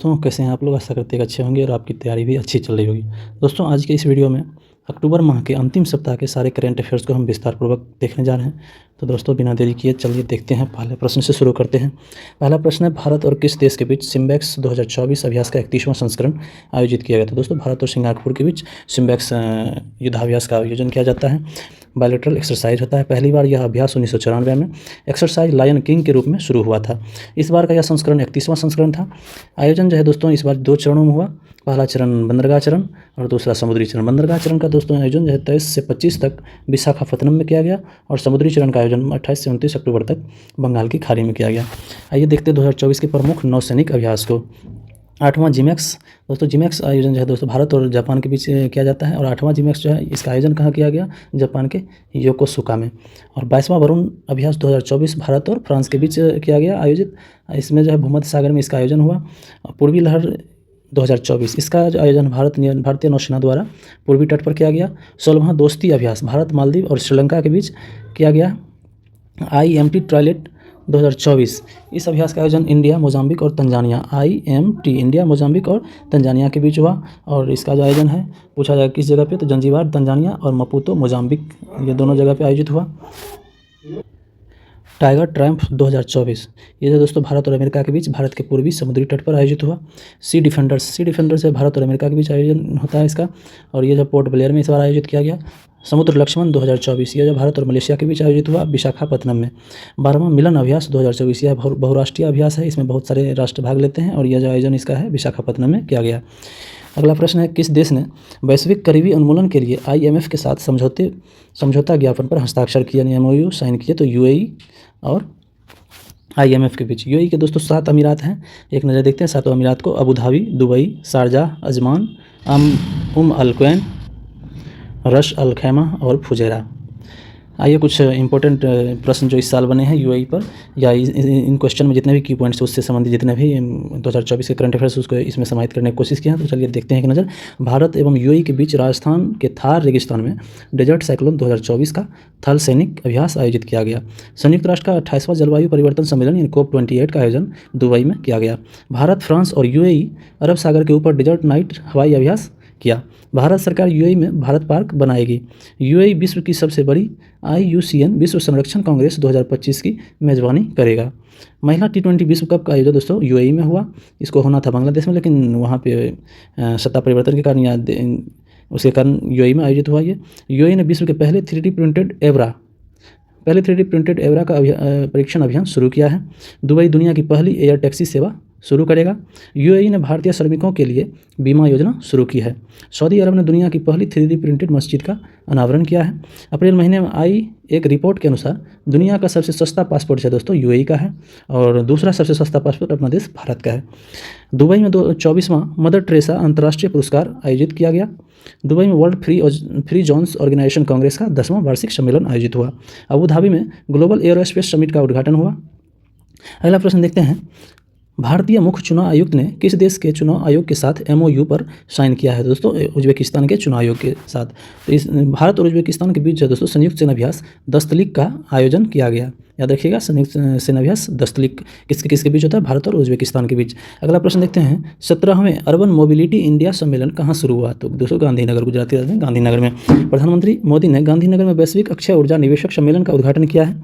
दोस्तों कैसे हैं आप लोग। आशा करते हैं कि अच्छे होंगे और आपकी तैयारी भी अच्छी चल रही होगी। दोस्तों आज के इस वीडियो में अक्टूबर माह के अंतिम सप्ताह के सारे करंट अफेयर्स को हम विस्तारपूर्वक देखने जा रहे हैं। तो दोस्तों बिना देरी किए चलिए देखते हैं। पहले प्रश्न से शुरू करते हैं। पहला प्रश्न है, भारत और किस देश के बीच सिम्बैक्स 2024 अभ्यास का 31वां संस्करण आयोजित किया गया था। दोस्तों भारत और सिंगापुर के बीच सिम्बैक्स युद्धाभ्यास का आयोजन किया जाता है। बायलैटरल एक्सरसाइज होता है। पहली बार यह अभ्यास 1994 में एक्सरसाइज लायन किंग के रूप में शुरू हुआ था। इस बार का यह संस्करण 31वां संस्करण था। आयोजन जो है दोस्तों इस बार 2 चरणों में हुआ। पहला चरण बंदरगाह चरण और दूसरा समुद्री चरण। बंदरगाह चरण का दोस्तों आयोजन जो है 23 से 25 तक विशाखापत्तनम में किया गया और समुद्री चरण का आयोजन 28 से 29 अक्टूबर तक बंगाल की खाड़ी में किया गया। आइए देखते हैं 2024 के प्रमुख नौसैनिक अभ्यास को। 8वां जिमैक्स। दोस्तों जिमैक्स आयोजन जो है दोस्तों भारत और जापान के बीच किया जाता है और 8वां जिमैक्स जो है इसका आयोजन कहाँ किया गया, जापान के योकोसुका में। और 22वां वरुण अभ्यास 2024 भारत और फ्रांस के बीच किया गया आयोजित। इसमें जो है भूमध्य सागर में इसका आयोजन हुआ। पूर्वी लहर 2024 इसका आयोजन भारतीय नौसेना द्वारा पूर्वी तट पर किया गया। 16वां दोस्ती अभ्यास भारत, मालदीव और श्रीलंका के बीच किया गया। IMT ट्रायलेट 2024 इस अभ्यास का आयोजन इंडिया, मोजाम्बिक और तंजानिया IMT इंडिया, मोजाम्बिक और तंजानिया के बीच हुआ। और इसका जो आयोजन है पूछा जाए किस जगह पे, तो जंजीबार तंजानिया और मपूतो मोजाम्बिक, ये दोनों जगह पे आयोजित हुआ। टाइगर ट्रायम्फ 2024 ये जो दोस्तों भारत और अमेरिका के बीच भारत के पूर्वी समुद्री तट पर आयोजित हुआ। सी डिफेंडर्स है भारत और अमेरिका के बीच आयोजन होता है इसका और ये जो पोर्ट ब्लेयर में इस बार आयोजित किया गया। समुद्र लक्ष्मण 2024 यह जो भारत और मलेशिया के बीच आयोजित हुआ विशाखापत्तनम में। 12वां मिलन अभ्यास 2024 यह बहुराष्ट्रीय अभ्यास है, इसमें बहुत सारे राष्ट्र भाग लेते हैं और यह जो आयोजन इसका है विशाखापत्तनम में किया गया। अगला प्रश्न है, किस देश ने वैश्विक करीबी उन्मूलन के लिए IMF के साथ समझौता ज्ञापन पर हस्ताक्षर किया, MOU साइन किए। तो UAE और IMF के बीच। UAE के दोस्तों 7 अमीरात हैं, एक नज़र देखते हैं 7 अमीरात को। Abu Dhabi, Dubai, Sharjah, Ajman, Al Quwain, Ras Al Khaimah और फुजैरा। आइए कुछ इंपॉर्टेंट प्रश्न जो इस साल बने हैं UAE पर या इन क्वेश्चन में जितने भी की पॉइंट्स उससे संबंधित जितने भी 2024 के करंट अफेयर्स उसको इसमें समाहित करने की कोशिश किया है। तो चलिए देखते हैं एक नज़र। भारत एवं UAE के बीच राजस्थान के थार रेगिस्तान में डेजर्ट साइक्लोन 2024 का थल सैनिक अभ्यास आयोजित किया गया। संयुक्त राष्ट्र का 28वां जलवायु परिवर्तन सम्मेलन यानी COP28 का आयोजन दुबई में किया गया। भारत, फ्रांस और UAE अरब सागर के ऊपर डेजर्ट नाइट हवाई अभ्यास किया। भारत सरकार UAE में भारत पार्क बनाएगी। UAE विश्व की सबसे बड़ी IUCN विश्व संरक्षण कांग्रेस 2025 की मेजबानी करेगा। महिला T20 विश्व कप का आयोजन दोस्तों UAE में हुआ। इसको होना था बांग्लादेश में, लेकिन वहाँ पे सत्ता परिवर्तन के कारण या उसके कारण UAE में आयोजित हुआ। ये UAE ने विश्व के पहले 3D प्रिंटेड एवरा का परीक्षण अभियान शुरू किया है। दुबई दुनिया की पहली एयर टैक्सी सेवा शुरू करेगा। UAE ने भारतीय श्रमिकों के लिए बीमा योजना शुरू की है। सऊदी अरब ने दुनिया की पहली 3D प्रिंटेड मस्जिद का अनावरण किया है। अप्रैल महीने में आई एक रिपोर्ट के अनुसार दुनिया का सबसे सस्ता पासपोर्ट है दोस्तों UAE का है और दूसरा सबसे सस्ता पासपोर्ट अपना देश भारत का है। दुबई में 24वां मदर टेरेसा अंतर्राष्ट्रीय पुरस्कार आयोजित किया गया। दुबई में world free zones organisation congress का 10वां वार्षिक सम्मेलन आयोजित हुआ। अबू धाबी में ग्लोबल एयरोस्पेस समिट का उद्घाटन हुआ। अगला प्रश्न देखते हैं, भारतीय मुख्य चुनाव आयुक्त ने किस देश के चुनाव आयोग के साथ MOU पर साइन किया है। दोस्तों उज्बेकिस्तान के चुनाव आयोग के साथ। तो इस भारत और उज्बेकिस्तान के बीच जो दोस्तों संयुक्त सेनाभ्यास दस्तलिक का आयोजन किया गया। याद रखिएगा, संयुक्त सेनाभ्यास दस्तलिक किसके बीच होता है, भारत और उज्बेकिस्तान के बीच। अगला प्रश्न देखते हैं, 17वें अर्बन मोबिलिटी इंडिया सम्मेलन कहाँ शुरू हुआ। तो दोस्तों गांधीनगर, गुजरात के गांधीनगर में। प्रधानमंत्री मोदी ने गांधीनगर में वैश्विक अक्षय ऊर्जा निवेशक सम्मेलन का उद्घाटन किया है।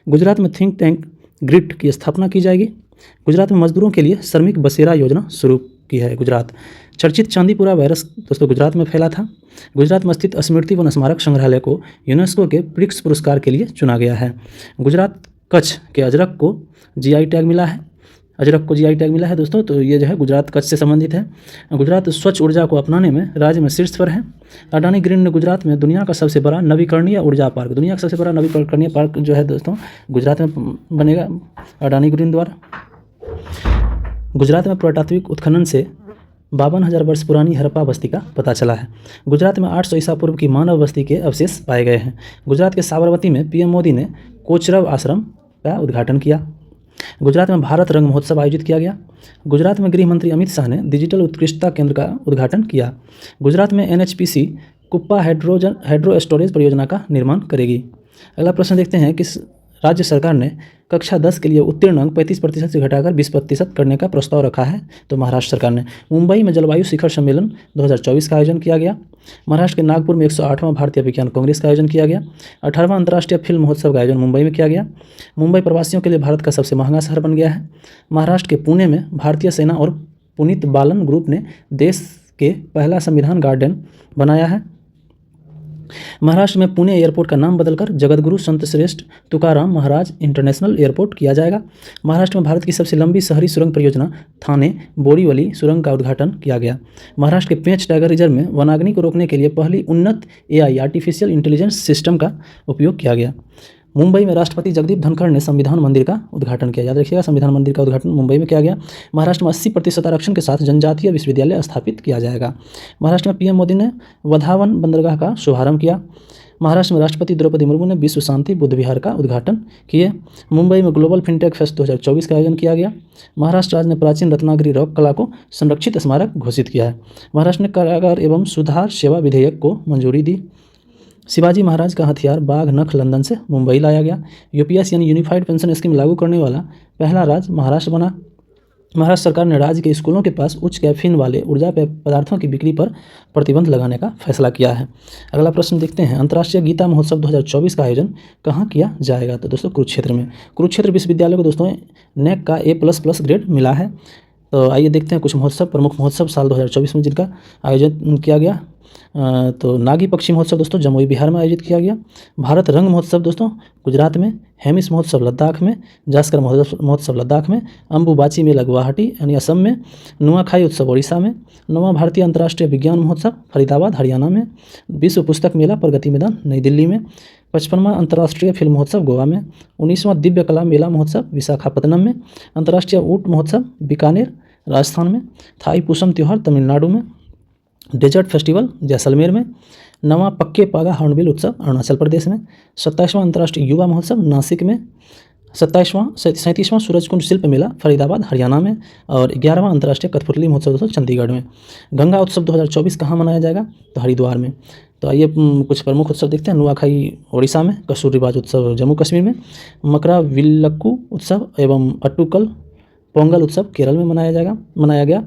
गुजरात में थिंक टैंक ग्रिड की स्थापना की जाएगी। गुजरात में मजदूरों के लिए श्रमिक बसेरा योजना शुरू की है गुजरात। चर्चित चांदीपुरा वायरस दोस्तों गुजरात में फैला था। गुजरात में स्थित स्मृति वन स्मारक संग्रहालय को यूनेस्को के प्रिक्स पुरस्कार के लिए चुना गया है। गुजरात कच्छ के अजरक को GI टैग मिला है दोस्तों। तो ये जो है गुजरात कच्छ से संबंधित है। गुजरात स्वच्छ ऊर्जा को अपनाने में राज्य में शीर्ष पर है। अडानी ग्रीन ने गुजरात में दुनिया का सबसे बड़ा नवीकरणीय ऊर्जा पार्क, दुनिया का सबसे बड़ा नवीकरणीय पार्क जो है दोस्तों गुजरात में बनेगा अडानी ग्रीन द्वारा। गुजरात में पुरातात्विक उत्खनन से 52,000 वर्ष पुरानी हड़प्पा बस्ती का पता चला है। गुजरात में 800 ईसा पूर्व की मानव बस्ती के अवशेष पाए गए हैं। गुजरात के साबरमती में PM मोदी ने कोचरब आश्रम का उद्घाटन किया। गुजरात में भारत रंग महोत्सव आयोजित किया गया। गुजरात में गृह मंत्री अमित शाह ने डिजिटल उत्कृष्टता केंद्र का उद्घाटन किया। गुजरात में NHPC कुप्पा हाइड्रो स्टोरेज परियोजना का निर्माण करेगी। अगला प्रश्न देखते हैं, किस राज्य सरकार ने कक्षा 10 के लिए उत्तीर्ण अंक 35% से घटाकर 20% करने का प्रस्ताव रखा है। तो महाराष्ट्र सरकार ने मुंबई में जलवायु शिखर सम्मेलन 2024 का आयोजन किया गया। महाराष्ट्र के नागपुर में 108वां भारतीय विज्ञान कांग्रेस का आयोजन किया गया। 18वां अंतर्राष्ट्रीय फिल्म महोत्सव का आयोजन मुंबई में किया गया। मुंबई प्रवासियों के लिए भारत का सबसे महंगा शहर बन गया है। महाराष्ट्र के पुणे में भारतीय सेना और पुनीत बालन ग्रुप ने देश के पहला संविधान गार्डन बनाया है। महाराष्ट्र में पुणे एयरपोर्ट का नाम बदलकर जगतगुरु संत श्रेष्ठ तुकाराम महाराज इंटरनेशनल एयरपोर्ट किया जाएगा। महाराष्ट्र में भारत की सबसे लंबी शहरी सुरंग परियोजना थाने बोरीवली सुरंग का उद्घाटन किया गया। महाराष्ट्र के पेंच टाइगर रिजर्व में वनाग्नि को रोकने के लिए पहली उन्नत AI आर्टिफिशियल इंटेलिजेंस सिस्टम का उपयोग किया गया। मुंबई में राष्ट्रपति जगदीप धनखड़ ने संविधान मंदिर का उद्घाटन किया। याद रखिएगा, संविधान मंदिर का उद्घाटन मुंबई में किया गया। महाराष्ट्र में 80% आरक्षण के साथ जनजातीय विश्वविद्यालय स्थापित किया जाएगा। महाराष्ट्र में PM मोदी ने वधावन बंदरगाह का शुभारंभ किया। महाराष्ट्र में राष्ट्रपति द्रौपदी मुर्मू ने विश्व शांति बुद्ध विहार का उद्घाटन किए। मुंबई में ग्लोबल फिनटेक फेस्ट 2024 का आयोजन किया गया। महाराष्ट्र राज्य ने प्राचीन रत्नागिरी रॉक कला को संरक्षित स्मारक घोषित किया है। महाराष्ट्र ने कारागार एवं सुधार सेवा विधेयक को मंजूरी दी। शिवाजी महाराज का हथियार बाघ नख लंदन से मुंबई लाया गया। UPS यानी यूनिफाइड पेंशन स्कीम लागू करने वाला पहला राज्य महाराष्ट्र बना। महाराष्ट्र सरकार ने राज्य के स्कूलों के पास उच्च कैफीन वाले ऊर्जा पदार्थों की बिक्री पर प्रतिबंध लगाने का फैसला किया है। अगला प्रश्न देखते हैं, अंतर्राष्ट्रीय गीता महोत्सव 2024 का आयोजन कहाँ किया जाएगा? तो दोस्तों कुरुक्षेत्र में। कुरुक्षेत्र विश्वविद्यालय को दोस्तों NAC का A++ ग्रेड मिला है। तो आइए देखते हैं कुछ महोत्सव, प्रमुख महोत्सव साल 2024 में जिनका आयोजन किया गया। तो नागी पक्षी महोत्सव दोस्तों जमुई बिहार में आयोजित किया गया। भारत रंग महोत्सव दोस्तों गुजरात में, हेमिस महोत्सव लद्दाख में, जास्कर महोत्सव लद्दाख में, अम्बुबाची मेला गुवाहाटी यानी असम में, नुआखाई उत्सव ओडिशा में, 9वां भारतीय अंतर्राष्ट्रीय विज्ञान महोत्सव फरीदाबाद हरियाणा में, विश्व पुस्तक मेला प्रगति मैदान नई दिल्ली में, 55वां अंतर्राष्ट्रीय फिल्म महोत्सव गोवा में, 19वां दिव्य कला मेला महोत्सव विशाखापत्तनम में, अंतर्राष्ट्रीय ऊँट महोत्सव बीकानेर राजस्थान में, थाई पूसम त्यौहार तमिलनाडु में, डेजर्ट फेस्टिवल जैसलमेर में, 9वां पक्के पागा हॉर्नबिल उत्सव अरुणाचल प्रदेश में, 27वां अंतर्राष्ट्रीय युवा महोत्सव नासिक में, 37वां सूरजकुंड शिल्प मेला फरीदाबाद हरियाणा में और 11वां अंतर्राष्ट्रीय कठपुतली महोत्सव दोस्तों चंडीगढ़ में। गंगा उत्सव 2024 कहाँ मनाया जाएगा? तो हरिद्वार में। तो आइए कुछ प्रमुख उत्सव देखते हैं। नुआखाई ओडिशा में, कसूर रिवाज उत्सव जम्मू कश्मीर में, मकरा विल्लक्कू उत्सव एवं अट्टुकल पोंगल उत्सव केरल में मनाया गया।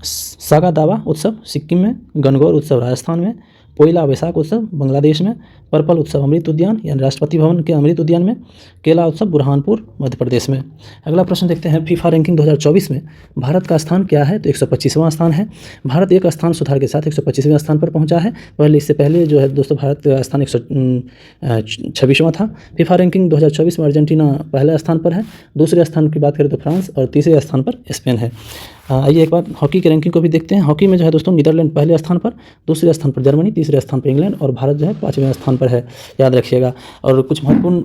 सागा दावा उत्सव सिक्किम में, गणगौर उत्सव राजस्थान में, पोइला वैशाख उत्सव बांग्लादेश में, पर्पल उत्सव अमृत उद्यान यानी राष्ट्रपति भवन के अमृत उद्यान में, केला उत्सव बुरहानपुर मध्य प्रदेश में। अगला प्रश्न देखते हैं, फीफा रैंकिंग 2024 में भारत का स्थान क्या है? तो 125वां स्थान है। भारत एक स्थान सुधार के साथ 125वें स्थान पर पहुंचा है। इससे पहले जो है दोस्तों भारत का स्थान 126वां था। फीफा रैंकिंग 2024 में अर्जेंटीना पहले स्थान पर है, दूसरे स्थान की बात करें तो फ्रांस और तीसरे स्थान पर स्पेन है। आइए एक बार हॉकी की रैंकिंग को भी देखते हैं। हॉकी में जो है दोस्तों नीदरलैंड पहले स्थान पर, दूसरे स्थान पर जर्मनी, तीसरे स्थान पर इंग्लैंड और भारत जो है 5वें स्थान पर है, याद रखिएगा। और कुछ महत्वपूर्ण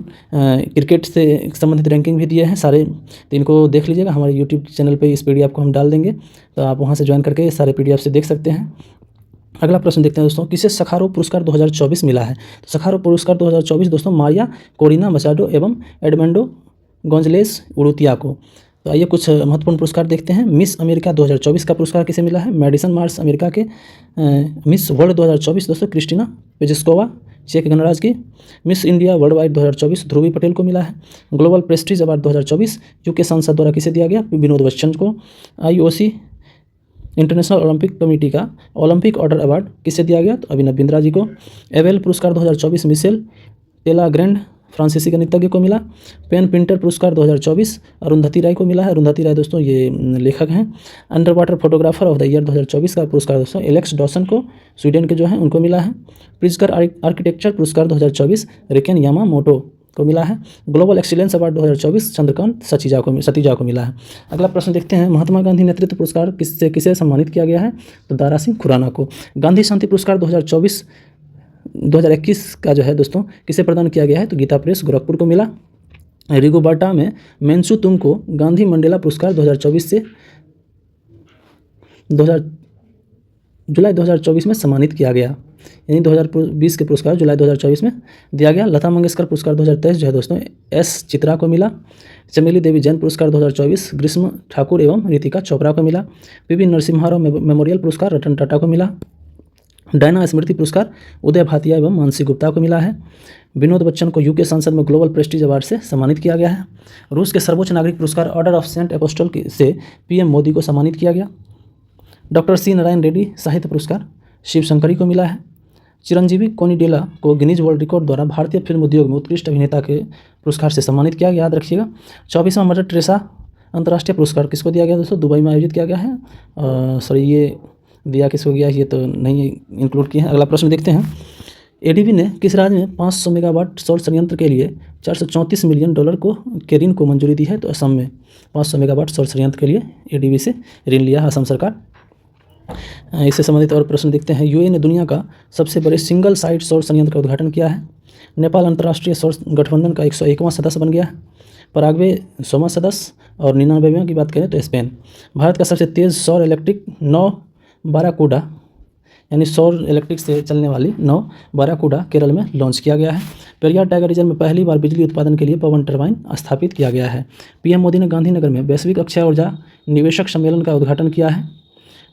क्रिकेट से संबंधित रैंकिंग भी दिए हैं सारे, तो इनको देख लीजिएगा। हमारे यूट्यूब चैनल पर इस PDF को हम डाल देंगे, तो आप वहाँ से ज्वाइन करके सारे PDF से देख सकते हैं। अगला प्रश्न देखते हैं दोस्तों, किसे सखारोव पुरस्कार 2024 मिला है? तो सखारोव पुरस्कार 2024 दोस्तों मारिया कोरिना मचाडो एवं एडमंडो गोंजलेस उरुतिया को। तो आइए कुछ महत्वपूर्ण पुरस्कार देखते हैं। मिस अमेरिका 2024 का पुरस्कार किसे मिला है? मेडिसन मार्स अमेरिका के। मिस वर्ल्ड 2024 दोस्तों क्रिस्टिना पेजेस्कोवा चेक गणराज्य की। मिस इंडिया वर्ल्ड वाइड 2024 ध्रुवी पटेल को मिला है। ग्लोबल प्रेस्टीज अवार्ड 2024 UK संसद द्वारा किसे दिया गया? विनोद बच्चन को। IOC इंटरनेशनल ओलंपिक कमेटी का ओलंपिक ऑर्डर अवार्ड किसे दिया गया? तो अभिनव बिंद्रा जी को। एवेल पुरस्कार 2024 मिशेल टेलाग्रैंड फ्रांसीसी गणितज्ञ को मिला। पेन प्रिंटर पुरस्कार 2024 अरुंधति राय को मिला है। अरुंधति राय दोस्तों ये लेखक हैं। Under water photographer of the year 2024 का पुरस्कार दोस्तों एलेक्स डॉसन को, स्वीडन के जो हैं उनको मिला है। प्रिज्कर आर्किटेक्चर पुरस्कार 2024 रिकेन यामामोटो को मिला है। Global excellence award 2024 Chandrakant Satija को मिला है। अगला प्रश्न देखते हैं, महात्मा गांधी नेतृत्व पुरस्कार किसे सम्मानित किया गया है? तो दारा सिंह खुराना को। गांधी शांति पुरस्कार 2021 का जो है दोस्तों किसे प्रदान किया गया है? तो गीता प्रेस गोरखपुर को मिला। रिगोबाटा में मेंसू तुंग को गांधी मंडेला पुरस्कार 2024 से जुलाई 2024 में सम्मानित किया गया, यानी 2020 के पुरस्कार जुलाई 2024 में दिया गया। लता मंगेशकर पुरस्कार 2023 जो है दोस्तों S चित्रा को मिला। चमेली देवी जैन पुरस्कार 2024 ग्रीष्म ठाकुर एवं रितिका चोपड़ा को मिला। PV नरसिम्हा राव मेमोरियल पुरस्कार रतन टाटा को मिला। डायना स्मृति पुरस्कार उदय भाटिया एवं मानसी गुप्ता को मिला है। विनोद बच्चन को यूके संसद में ग्लोबल प्रेस्टीज अवार्ड से सम्मानित किया गया है। रूस के सर्वोच्च नागरिक पुरस्कार ऑर्डर ऑफ सेंट एपोस्टल से पीएम मोदी को सम्मानित किया गया। डॉक्टर सी नारायण रेड्डी साहित्य पुरस्कार शिव शंकरी को मिला है। चिरंजीवी कोनिडेला को गिनीज वर्ल्ड रिकॉर्ड द्वारा भारतीय फिल्म उद्योग में उत्कृष्ट अभिनेता के पुरस्कार से सम्मानित किया गया। याद रखिएगा। 24वां मदर टेरेसा अंतर्राष्ट्रीय पुरस्कार किसको दिया गया दोस्तों? दुबई में आयोजित किया गया है। सॉरी, ये दिया किसको गया ये तो नहीं इंक्लूड किया है। अगला प्रश्न देखते हैं। एडीबी ने किस राज्य में 500 मेगावाट सौर संयंत्र के लिए $434 मिलियन के ऋण को मंजूरी दी है? तो असम में 500 मेगावाट सौर संयंत्र के लिए एडीबी से ऋण लिया असम सरकार। इससे संबंधित और प्रश्न देखते हैं। यूएई ने दुनिया का सबसे बड़े सिंगल साइट सौर संयंत्र का उद्घाटन किया है। नेपाल अंतर्राष्ट्रीय सौर गठबंधन का 101वां सदस्य बन गया है। पराग्वे 100वां सदस्य और 99वां की बात करें तो स्पेन। भारत का सबसे तेज़ सौर इलेक्ट्रिक 9 बाराकूडा यानी सौर इलेक्ट्रिक से चलने वाली 9 बाराकूडा केरल में लॉन्च किया गया है। पेरियार टाइगर रिजर्व में पहली बार बिजली उत्पादन के लिए पवन टरबाइन स्थापित किया गया है। पीएम मोदी ने गांधीनगर में वैश्विक अक्षय ऊर्जा निवेशक सम्मेलन का उद्घाटन किया है।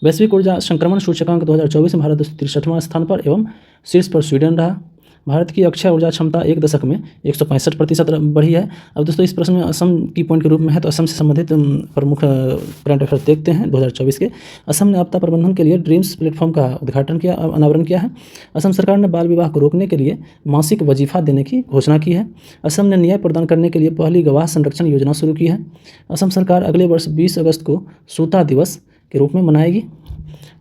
वैश्विक ऊर्जा संक्रमण सूचकांक 2024 में भारत 63वां स्थान पर एवं शीर्ष पर स्वीडन रहा। भारत की अक्षय ऊर्जा क्षमता एक दशक में 165% बढ़ी है। अब दोस्तों इस प्रश्न में असम की पॉइंट के रूप में है, तो असम से संबंधित प्रमुख करंट अफेयर्स देखते हैं 2024 के। असम ने आपदा प्रबंधन के लिए ड्रीम्स प्लेटफॉर्म का अनावरण किया है। असम सरकार ने बाल विवाह को रोकने के लिए मासिक वजीफा देने की घोषणा की है। असम ने न्याय प्रदान करने के लिए पहली गवाह संरक्षण योजना शुरू की है। असम सरकार अगले वर्ष 20 अगस्त को सूता दिवस के रूप में मनाएगी।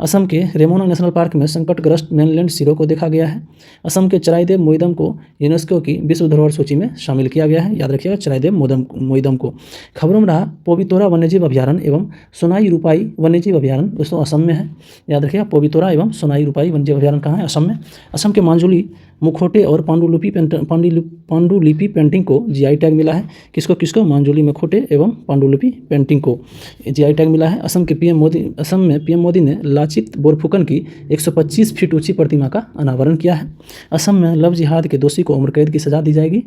असम के रेमोना नेशनल पार्क में संकटग्रस्त मेनलैंड सिरों को देखा गया है। असम के चराइदेव मोइदम को यूनेस्को की विश्व धरोहर सूची में शामिल किया गया है। याद रखिएगा चराइदेव मोइदम को। खबरों में रहा पोबितोरा वन्यजीव अभ्यारण्य एवं सोनाई रूपाई वन्यजीव अभ्यारण्य दोस्तों असम में है। याद रखिएगा पोबितोरा एवं सोनाई रूपाई वन्यजीव अभ्यारण्य कहाँ है? असम में। असम के मांजुली मुखोटे और पांडुलिपि पेंटिंग को जीआई टैग मिला है। किसको? मांजुली मुखोटे एवं पांडुलिपि पेंटिंग को जीआई टैग मिला है। असम में पीएम मोदी ने लाचित बोरफुकन की 125 फीट ऊंची प्रतिमा का अनावरण किया है। असम में लव जिहाद के दोषी को उम्र कैद की सजा दी जाएगी।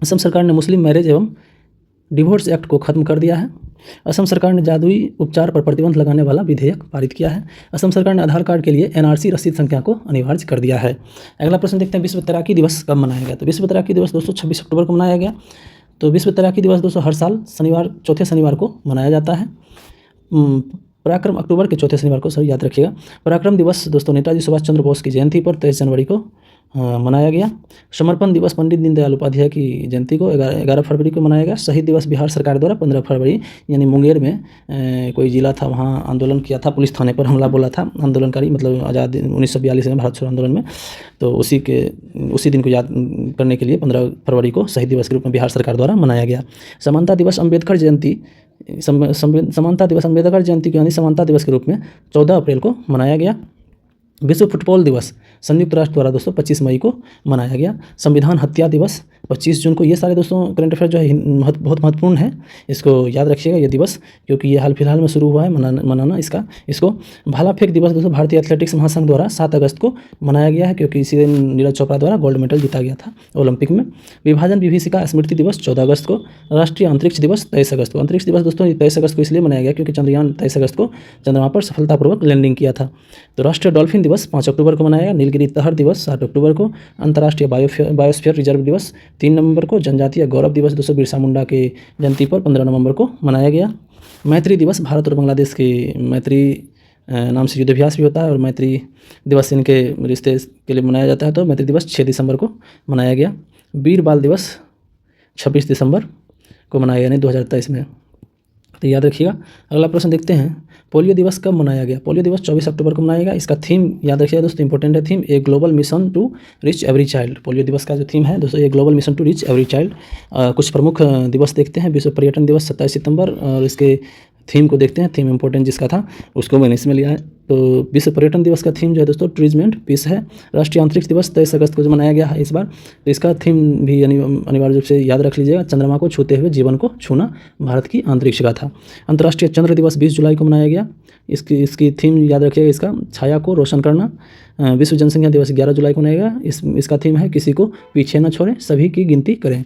असम सरकार ने मुस्लिम मैरिज एवं डिवोर्स एक्ट को खत्म कर दिया है। असम सरकार ने जादुई उपचार पर प्रतिबंध लगाने वाला विधेयक पारित किया है। असम सरकार ने आधार कार्ड के लिए एनआरसी रसीद संख्या को अनिवार्य कर दिया है। अगला प्रश्न देखते हैं। विश्व तैराकी दिवस कब मनाया गया? तो विश्व तैराकी दिवस दोस्तों 26 अक्टूबर को मनाया गया। तो विश्व तैराकी दिवस दोस्तों हर साल चौथे शनिवार को मनाया जाता है। पराक्रम अक्टूबर के चौथे शनिवार को सभी याद रखिएगा। पराक्रम दिवस दोस्तों नेताजी सुभाष चंद्र बोस की जयंती पर 23 जनवरी को मनाया गया। समर्पण दिवस पंडित दीनदयाल उपाध्याय की जयंती को 11 फरवरी को मनाया गया। शहीद दिवस बिहार सरकार द्वारा 15 फरवरी यानी मुंगेर में कोई जिला था वहाँ आंदोलन किया था, पुलिस थाने पर हमला बोला था आंदोलनकारी, मतलब आज़ाद 1942 में भारत छोड़ो आंदोलन में। तो उसी दिन को याद करने के लिए 15 फरवरी को शहीद दिवस के रूप में बिहार सरकार द्वारा मनाया गया। समानता दिवस अम्बेडकर जयंती को यानी समानता दिवस के रूप में 14 अप्रैल को मनाया गया। विश्व फुटबॉल दिवस संयुक्त राष्ट्र द्वारा दोस्तों 25 मई को मनाया गया। संविधान हत्या दिवस 25 जून को। ये सारे दोस्तों करंट अफेयर जो है बहुत महत्वपूर्ण है, इसको याद रखिएगा ये दिवस, क्योंकि ये हाल फिलहाल में शुरू हुआ है मनाना इसको। भाला फेंक दिवस दोस्तों भारतीय एथलेटिक्स महासंघ द्वारा 7 अगस्त को मनाया गया है, क्योंकि इसी दिन नीरज चोपड़ा द्वारा गोल्ड मेडल जीता गया था ओलंपिक में। विभाजन विभीषिका स्मृति दिवस 14 अगस्त को। राष्ट्रीय अंतरिक्ष दिवस 23 अगस्त को। अंतरिक्ष दिवस दोस्तों 23 अगस्त को इसलिए मनाया गया क्योंकि चंद्रयान 23 अगस्त को चंद्रमा पर सफलतापूर्वक लैंडिंग किया था। तो राष्ट्रीय डॉल्फिन दिवस 5 अक्टूबर को मनाया गया। नीलगिरी तहर दिवस 7 अक्टूबर को। अंतर्राष्ट्रीय बायोस्फीयर रिजर्व दिवस 3 नवंबर को। जनजातीय गौरव दिवस दोस्तों बिरसा मुंडा के जयंती पर 15 नवंबर को मनाया गया। मैत्री दिवस भारत और बांग्लादेश की मैत्री नाम से युद्धाभ्यास भी होता है और मैत्री दिवस इनके रिश्ते के लिए मनाया जाता है। तो मैत्री दिवस 6 दिसंबर को मनाया गया। वीर बाल दिवस 26 दिसंबर को मनाया गया 2023 में, तो याद रखिएगा। अगला प्रश्न देखते हैं। पोलियो दिवस कब मनाया गया? पोलियो दिवस 24 अक्टूबर को मनाया गया। इसका थीम याद रखिएगा दोस्तों, इंपॉर्टेंट है theme, a global mission to reach every child. Polio दिवस का जो थीम है दोस्तों, a global mission to reach every child. कुछ प्रमुख दिवस देखते हैं। विश्व पर्यटन दिवस 27 सितंबर, और इसके थीम को देखते हैं। थीम इंपॉर्टेंट जिसका था उसको मैंने इसमें लिया है। तो विश्व पर्यटन दिवस का थीम जो है दोस्तों टूरिज्म एंड पीस है। राष्ट्रीय अंतरिक्ष दिवस 23 अगस्त को जो मनाया गया है इस बार, तो इसका थीम भी अनिवार्य रूप से याद रख लीजिएगा, चंद्रमा को छूते हुए जीवन को छूना, भारत की अंतरिक्ष का था। अंतर्राष्ट्रीय चंद्र दिवस 20 जुलाई को मनाया गया। इसकी थीम याद रखिएगा, इसका छाया को रोशन करना। विश्व जनसंख्या दिवस 11 जुलाई को मनाया गया। इसका थीम है किसी को पीछे न छोड़ें, सभी की गिनती करें।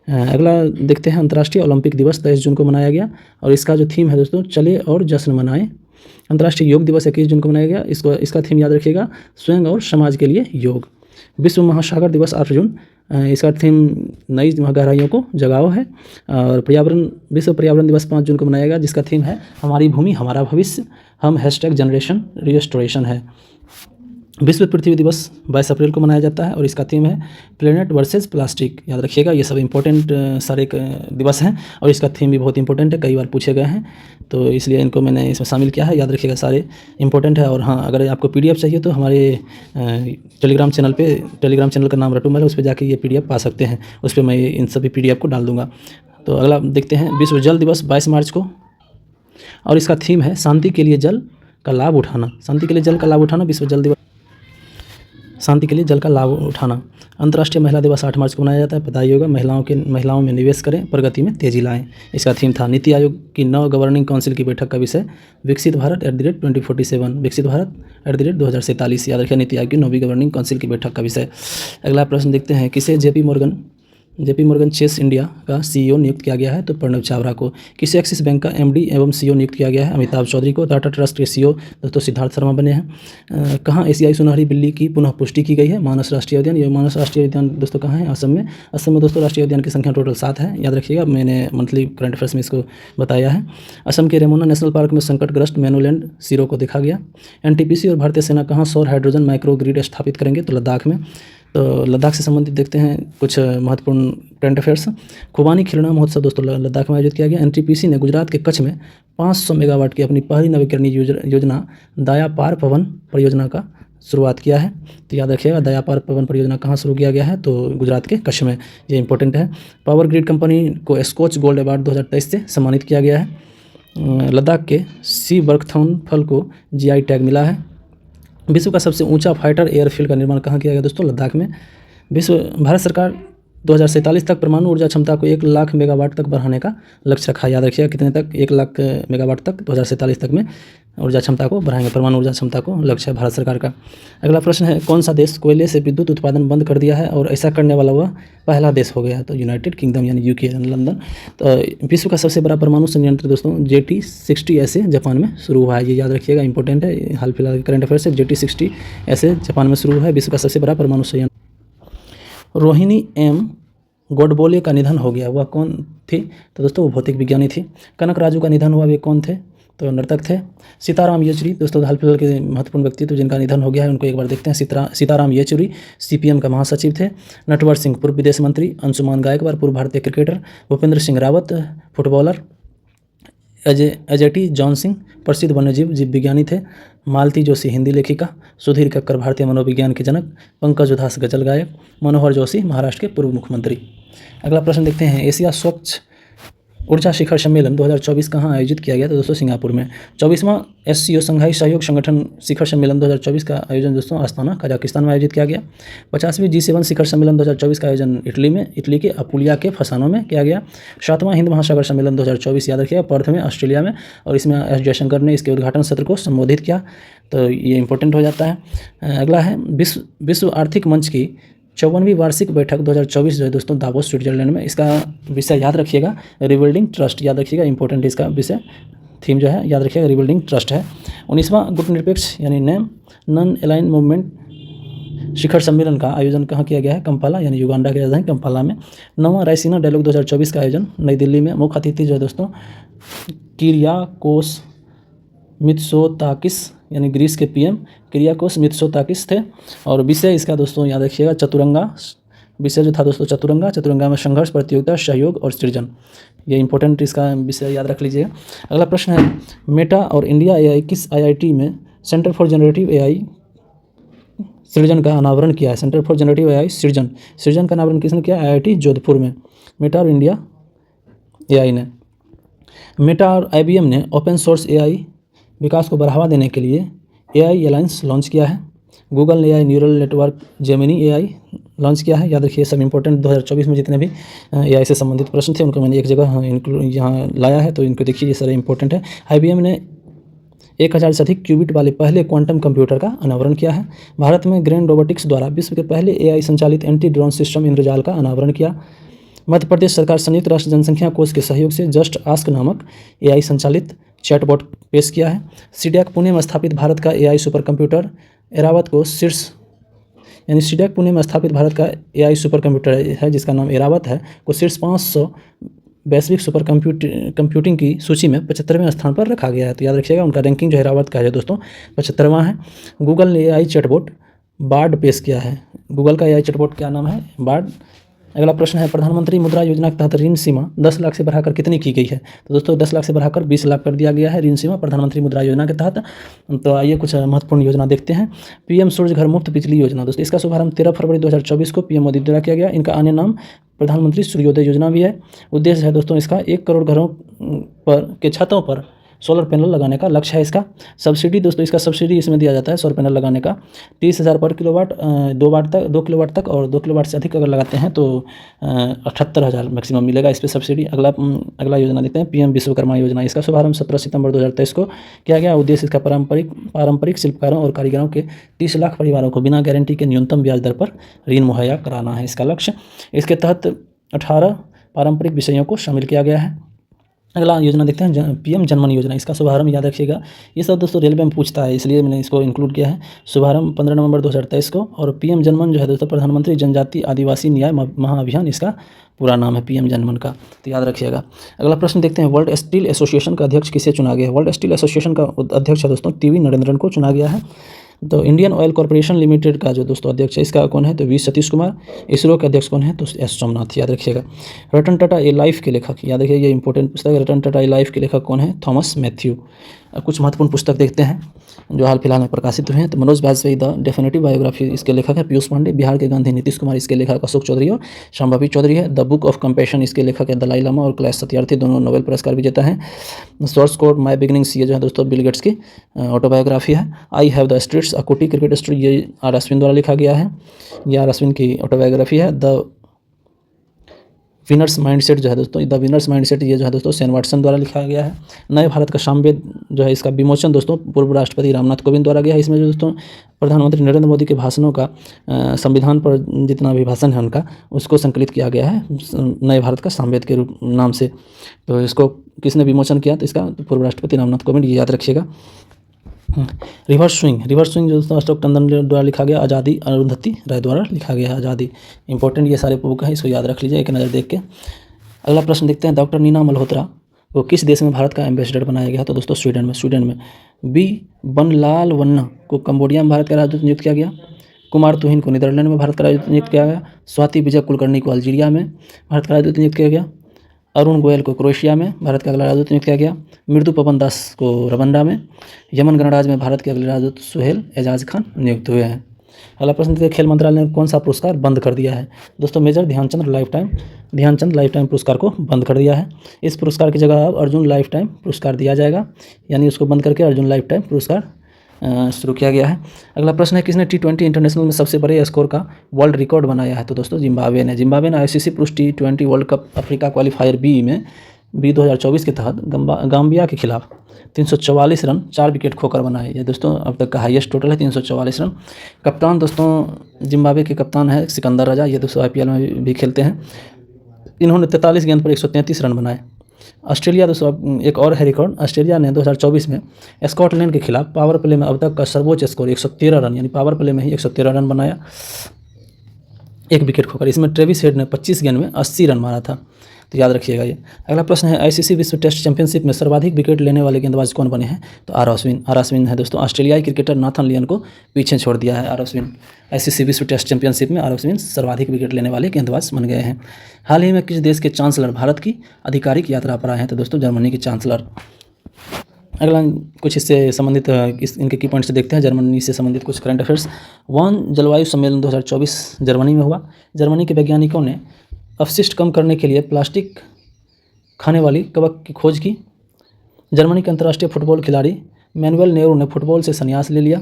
अगला देखते हैं। अंतर्राष्ट्रीय ओलंपिक दिवस 23 जून को मनाया गया, और इसका जो थीम है दोस्तों, चले और जश्न मनाएं। अंतर्राष्ट्रीय योग दिवस 21 जून को मनाया गया। इसका थीम याद रखिएगा, स्वयं और समाज के लिए योग। विश्व महासागर दिवस 8 जून इसका थीम नई गहराइयों को जगाओ है। और विश्व पर्यावरण दिवस 5 जून को मनाया गया, जिसका थीम है हमारी भूमि हमारा भविष्य, हम #जनरेशन रिस्टोरेशन है। विश्व पृथ्वी दिवस 22 अप्रैल को मनाया जाता है और इसका थीम है प्लेनेट वर्सेस प्लास्टिक। याद रखिएगा, ये सब इंपॉर्टेंट सारे दिवस हैं और इसका थीम भी बहुत इंपॉर्टेंट है, कई बार पूछे गए हैं, तो इसलिए इनको मैंने इसमें शामिल किया है। याद रखिएगा, सारे इंपॉर्टेंट है। और हाँ, अगर आपको PDF चाहिए तो हमारे टेलीग्राम चैनल का नाम रटूमल है, उस पर जाकर ये PDF पा सकते हैं, उस पर मैं इन सभी PDF को डाल दूँगा। तो अगला देखते हैं, विश्व जल दिवस 22 मार्च को, और इसका थीम है शांति के लिए जल का लाभ उठाना। शांति के लिए जल का लाभ उठाना, विश्व जल दिवस शांति के लिए जल का लाभ उठाना। अंतर्राष्ट्रीय महिला दिवस 8 मार्च को मनाया जाता है, पता ही होगा। महिलाओं में निवेश करें, प्रगति में तेजी लाएं। इसका थीम था नीति आयोग की 9 गवर्निंग काउंसिल की बैठक का विषय विकसित भारत @2047, विकसित भारत @2047। याद रखिए, नीति आयोग की 9वीं गवर्निंग काउंसिल की बैठक का विषय। अगला प्रश्न देखते हैं, किसे JP मॉर्गन चेस इंडिया का CEO नियुक्त किया गया है? तो प्रणव चावरा को। किसे एक्सिस बैंक का MD एवं CEO नियुक्त किया गया है? अमिताभ चौधरी को। टाटा ट्रस्ट के CEO दोस्तों सिद्धार्थ शर्मा बने हैं। कहाँ एशियाई सुनहरी बिल्ली की पुनः पुष्टि की गई है? मानस राष्ट्रीय उद्यान। ये मानस राष्ट्रीय उद्यान दोस्तों कहाँ है? असम में। असम में दोस्तों राष्ट्रीय उद्यान की संख्या टोटल 7 है, याद रखिएगा, मैंने मंथली करंट अफेयर्स में इसको बताया है। असम के रेमोना नेशनल पार्क में संकटग्रस्त मैनोलैंड सीरो को देखा गया। NTPC और भारतीय सेना कहाँ सौर हाइड्रोजन माइक्रो ग्रिड स्थापित करेंगे? तो लद्दाख में। तो लद्दाख से संबंधित देखते हैं कुछ महत्वपूर्ण करंट अफेयर्स। खुबानी खिलौना महोत्सव दोस्तों लद्दाख में आयोजित किया गया। NTPC ने गुजरात के कच्छ में 500 मेगावाट की अपनी पहली नवीकरणीय योजना दायापार पवन परियोजना का शुरुआत किया है। तो याद रखिएगा, दायापार पवन परियोजना कहाँ शुरू किया गया है? तो गुजरात के कच्छ में, ये इंपॉर्टेंट है। पावर ग्रिड कंपनी को स्कॉच गोल्ड अवार्ड 2023 से सम्मानित किया गया है। लद्दाख के सी बर्कथॉर्न फल को GI टैग मिला है। विश्व का सबसे ऊंचा फाइटर एयरफील्ड का निर्माण कहाँ किया गया दोस्तों? लद्दाख में। भारत सरकार 2047 तक परमाणु ऊर्जा क्षमता को 1 लाख मेगावाट तक बढ़ाने का लक्ष्य रखा है। याद रखिएगा, कितने तक? 1 लाख मेगावाट तक 2047 तक में ऊर्जा क्षमता को बढ़ाएंगे, परमाणु ऊर्जा क्षमता को लक्ष्य है भारत सरकार का। अगला प्रश्न है, कौन सा देश कोयले से विद्युत उत्पादन बंद कर दिया है और ऐसा करने वाला वह पहला देश हो गया? तो यूनाइटेड किंगडम यानी UK लंदन। तो विश्व का सबसे बड़ा परमाणु संयंत्र दोस्तों JT60 ऐसे जापान में शुरू हुआ है, ये याद रखिएगा, इंपॉर्टेंट है, हाल फिलहाल करंट अफेयर से। JT60 ऐसे जापान में शुरू हुआ है, विश्व का सबसे बड़ा परमाणु संयंत्र। रोहिणी M गोडबोले का निधन हो गया, वह कौन थी? तो दोस्तों वो भौतिक विज्ञानी थी। कनक राजू का निधन हुआ, वे कौन थे? तो नर्तक थे। सीताराम येचुरी दोस्तों हाल फिलहाल के महत्वपूर्ण व्यक्तित्व जिनका निधन हो गया है, उनको एक बार देखते हैं। सीताराम येचुरी CPM का महासचिव थे। नटवर सिंह पूर्व विदेश मंत्री। अंशुमान गायकवाड़ पूर्व भारतीय cricketer. Bhupendra Singh Rawat footballer. Ajay John Singh प्रसिद्ध वन्यजीव जीव विज्ञानी थे। मालती जोशी हिंदी लेखिका। सुधीर कक्कर भारतीय मनोविज्ञान के जनक। पंकज उधास गजल गायक। मनोहर जोशी महाराष्ट्र के पूर्व मुख्यमंत्री। अगला प्रश्न देखते हैं, एशिया स्वच्छ ऊर्जा शिखर सम्मेलन 2024 कहाँ आयोजित किया गया? तो दोस्तों सिंगापुर में। 24वां SCO संघाई सहयोग संगठन शिखर सम्मेलन 2024 का आयोजन दोस्तों आस्ताना कजाकिस्तान में आयोजित किया गया। 50वीं G7 शिखर सम्मेलन 2024 का आयोजन इटली के अपुलिया के फसानो में किया गया। 7वां हिंद महासागर सम्मेलन 2024 याद रखिएगा, पर्थ में ऑस्ट्रेलिया में, और इसमें S जयशंकर ने इसके उद्घाटन सत्र को संबोधित किया, तो ये इंपॉर्टेंट हो जाता है। अगला है विश्व आर्थिक मंच की 54वीं वार्षिक बैठक 2024 जो है दोस्तों दावोस स्विट्जरलैंड में। इसका विषय याद रखिएगा, रिबिल्डिंग ट्रस्ट, याद रखिएगा, इंपॉर्टेंट इसका विषय थीम जो है याद रखिएगा, रिबिल्डिंग ट्रस्ट है। 19वां गुटनिरपेक्ष यानी नॉन अलाइन मूवमेंट शिखर सम्मेलन का आयोजन कहाँ किया गया है? कंपाला यानी युगांडा की राजधानी कंपाला में। 9वां रायसीना डायलॉग 2024 का आयोजन नई दिल्ली में। मुख्य अतिथि जो है दोस्तों किरियाकोस मित्सोताकिस यानी ग्रीस के PM किरियाकोस मित्सोताकिस थे। और विषय इसका दोस्तों याद रखिएगा चतुरंगा, विषय जो था दोस्तों चतुरंगा में संघर्ष, प्रतियोगिता, सहयोग और सृजन, ये इंपॉर्टेंट इसका विषय याद रख लीजिएगा। अगला प्रश्न है, मेटा और इंडिया AI किस IIT में सेंटर फॉर जनरेटिव AI सृजन का अनावरण किया है? सेंटर फॉर जनरेटिव AI सृजन का अनावरण किसने किया? IIT जोधपुर में। मेटा और इंडिया AI ने। मेटा और IBM ने ओपन सोर्स AI विकास को बढ़ावा देने के लिए AI अलायंस लॉन्च किया है। गूगल ने AI neural network Gemini AI launch किया है। याद रखिए सब इंपॉर्टेंट 2024 में जितने भी AI से संबंधित प्रश्न थे उनको मैंने एक जगह यहाँ लाया है, तो इनको देखिए, ये सारे इंपॉर्टेंट है। IBM ने 1000 से अधिक क्यूबिट वाले पहले क्वांटम कंप्यूटर का अनावरण किया है। भारत में ग्रेन रोबोटिक्स द्वारा विश्व के पहले AI संचालित एंटी ड्रोन सिस्टम इंद्रजाल का अनावरण किया। मध्य प्रदेश सरकार संयुक्त राष्ट्र जनसंख्या कोष के सहयोग से जस्ट आस्क नामक AI संचालित चैटबॉट पेश किया है। सीडैक पुणे में स्थापित भारत का AI सुपर कंप्यूटर एरावत को शीर्ष यानी सीडैक पुणे में स्थापित भारत का AI सुपर कंप्यूटर है जिसका नाम एरावत है, को शीर्ष 500 वैश्विक सुपर कंप्यूटिंग की सूची में 75वें स्थान पर रखा गया है। तो याद रखिएगा उनका रैंकिंग जो एरावत का है दोस्तों 75वां है। गूगल ने AI चैटबॉट बार्ड पेश किया है। गूगल का AI चैटबॉट क्या नाम है? बार्ड। अगला प्रश्न है, प्रधानमंत्री मुद्रा योजना के तहत ऋण सीमा 10 लाख से बढ़ाकर कितनी की गई है? तो दोस्तों 10 लाख से बढ़ाकर 20 लाख कर दिया गया है ऋण सीमा प्रधानमंत्री मुद्रा योजना के तहत। तो आइए कुछ महत्वपूर्ण योजना देखते हैं। PM सूर्य घर मुफ्त बिजली योजना दोस्तों, इसका शुभारंभ 13 फरवरी 2024 को PM मोदी द्वारा किया गया। इनका अन्य नाम प्रधानमंत्री सूर्योदय योजना भी है। उद्देश्य है दोस्तों इसका 1 करोड़ घरों के छतों पर सोलर पैनल लगाने का लक्ष्य है इसका। सब्सिडी दोस्तों, इसका सब्सिडी इसमें दिया जाता है सोलर पैनल लगाने का 30,000 पर किलोवाट, 2 किलोवाट तक, और 2 किलोवाट से अधिक अगर लगाते हैं तो 78,000 मैक्सिमम मिलेगा इस पर सब्सिडी। अगला योजना देखते हैं PM विश्वकर्मा योजना। इसका शुभारंभ 17 सितंबर 2023 को किया गया। उद्देश्य इसका पारंपरिक शिल्पकारों और कारीगरों के 30 लाख परिवारों को बिना गारंटी के न्यूनतम ब्याज दर पर ऋण मुहैया कराना है इसका लक्ष्य। इसके तहत 18 पारंपरिक विषयों को शामिल किया गया है। अगला योजना देखते हैं PM जनमन योजना। इसका शुभारंभ याद रखिएगा, ये सब दोस्तों रेलवे में पूछता है इसलिए मैंने इसको इंक्लूड किया है। शुभारंभ 15 नवंबर 2023 को। और PM जनमन जो है दोस्तों प्रधानमंत्री जनजाति आदिवासी न्याय महाअभियान इसका पूरा नाम है PM जनमन का, तो याद रखिएगा। अगला प्रश्न देखते हैं, वर्ल्ड स्टील एसोसिएशन का अध्यक्ष किसे चुना गया है? वर्ल्ड स्टील एसोसिएशन का अध्यक्ष है दोस्तों TV नरेंद्रन को चुना गया है। तो इंडियन ऑयल कॉर्पोरेशन लिमिटेड का जो दोस्तों अध्यक्ष है इसका कौन है? तो V सतीश कुमार। इसरो के अध्यक्ष कौन है? तो S सोमनाथ, याद रखिएगा। रतन टाटा ए लाइफ के लेखक, याद रखिए ये इंपॉर्टेंट पुस्तक है। रतन टाटा ए लाइफ के लेखक कौन है? Thomas Matthew. कुछ महत्वपूर्ण पुस्तक देखते हैं जो हाल फिलहाल में प्रकाशित हुए हैं। तो Manoj Vajpayee the definitive biography इसके लेखक है पीयूष पांडे। बिहार के गांधी नीतीश कुमार इसके लेखक अशोक चौधरी और शांभवी चौधरी है। द बुक ऑफ कंपैशन इसके लेखक है दलाई लामा और कैलाश सत्यार्थी, दोनों नोबेल पुरस्कार विजेता हैं। सोर्स कोड माय बिगिनिंग्स ये जो है दोस्तों बिल गेट्स की ऑटोबायोग्राफी है। आई हैव द स्ट्रीट्स अकोटी क्रिकेट स्टोरी ये R अश्विन द्वारा लिखा गया है, ये R अश्विन की ऑटोबायोग्राफी है। द विनर्स माइंडसेट जो है दोस्तों, द विनर्स माइंडसेट ये जो है दोस्तों सेन वाटसन द्वारा लिखा गया है। नए भारत का सामवेद जो है इसका विमोचन दोस्तों पूर्व राष्ट्रपति रामनाथ कोविंद द्वारा गया है। इसमें जो दोस्तों प्रधानमंत्री नरेंद्र मोदी के भाषणों का संविधान पर जितना भी भाषण है उनका उसको संकलित किया गया है नए भारत का सामवेद के रूप नाम से। तो इसको किसने विमोचन किया? तो इसका पूर्व राष्ट्रपति रामनाथ कोविंद, ये याद रखिएगा। रिवर्स स्विंग जो दोस्तों अशोक टंडन द्वारा लिखा गया। आज़ादी अरुंधति राय द्वारा लिखा गया है। आज़ादी इंपॉर्टेंट ये सारे बुक है, इसको याद रख लीजिए एक नज़र देख के। अगला प्रश्न देखते हैं, डॉक्टर नीना मल्होत्रा को किस देश में भारत का एम्बेसडर बनाया गया? तो दोस्तों स्वीडन में। B बनलाल वन्ना को कंबोडिया में भारत का राजदूत नियुक्त किया गया। कुमार तुहिन को नीदरलैंड में भारत का राजदूत नियुक्त किया गया। स्वाति विजय कुलकर्णी को अल्जीरिया में भारत का राजदूत नियुक्त किया गया। अरुण गोयल को क्रोएशिया में भारत का अगला राजदूत नियुक्त किया गया। मृदु पवन दास को रवंडा में। यमन गणराज्य में भारत के अगले राजदूत सुहेल एजाज खान नियुक्त हुए हैं। अगला प्रश्न देखिए, खेल मंत्रालय ने कौन सा पुरस्कार बंद कर दिया है? दोस्तों मेजर ध्यानचंद लाइफ टाइम पुरस्कार को बंद कर दिया है। इस पुरस्कार की जगह अब अर्जुन लाइफ टाइम पुरस्कार दिया जाएगा, यानी उसको बंद करके अर्जुन लाइफ टाइम पुरस्कार शुरू किया गया है। अगला प्रश्न है, किसने T20 इंटरनेशनल में सबसे बड़े स्कोर का वर्ल्ड रिकॉर्ड बनाया है? तो दोस्तों जिम्बाब्वे ने ICC पुरुष T20 world cup Africa qualifier B में 2024 के तहत गाम्बिया के खिलाफ 344 रन 4 विकेट खोकर बनाए। ये दोस्तों अब तक का हाईएस्ट टोटल है 344 रन। कप्तान दोस्तों जिम्बाब्वे के कप्तान है सिकंदर राजा, ये दोस्तों IPL में भी खेलते हैं। इन्होंने 43 गेंद पर 133 रन बनाए। ऑस्ट्रेलिया दोस्तों एक और है रिकॉर्ड, ऑस्ट्रेलिया ने 2024 में स्कॉटलैंड के खिलाफ पावर प्ले में अब तक का सर्वोच्च स्कोर 113 रन, यानी पावर प्ले में ही 113 रन बनाया 1 विकेट खोकर। इसमें ट्रेविस हेड ने 25 गेंद में 80 रन मारा था, तो याद रखिएगा ये। अगला प्रश्न है, ICC विश्व टेस्ट चैंपियनशिप में सर्वाधिक विकेट लेने वाले गेंदबाज कौन बने हैं? तो R अश्विन है दोस्तों। ऑस्ट्रेलियाई क्रिकेटर नाथन लियन को पीछे छोड़ दिया है R अश्विन। ICC विश्व टेस्ट चैंपियनशिप में R अश्विन सर्वाधिक विकेट लेने वाले गेंदबाज बन गए हैं। हाल ही में किस देश के चांसलर भारत की आधिकारिक यात्रा पर आए हैं? तो दोस्तों जर्मनी के चांसलर। अगला कुछ इससे संबंधित इनके की पॉइंट्स देखते हैं, जर्मनी से संबंधित कुछ करंट अफेयर्स। जलवायु सम्मेलन 2024 जर्मनी में हुआ। जर्मनी के वैज्ञानिकों ने अपशिष्ट कम करने के लिए प्लास्टिक खाने वाली कवक की खोज की। जर्मनी के अंतर्राष्ट्रीय फुटबॉल खिलाड़ी मैनुएल नेहरू ने फुटबॉल से संन्यास ले लिया।